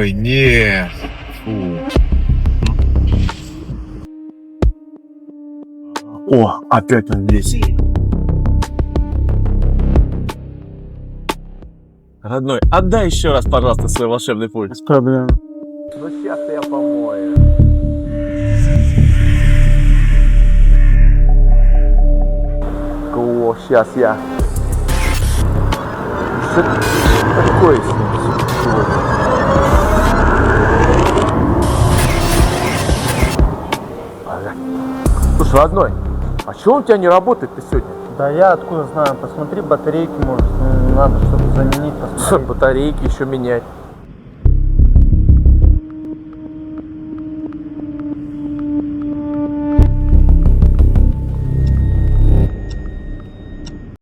Ой, нет. Фу. О, опять он здесь. Родной, отдай еще раз, пожалуйста, свой волшебный пульт. Без проблем. Ну сейчас я помою. О, сейчас я. Что такое с ним сегодня? Ага. Слушай, родной, а чего у тебя не работает-то сегодня? Да я откуда знаю, посмотри батарейки, может, надо что-то заменить, посмотри. Батарейки еще менять.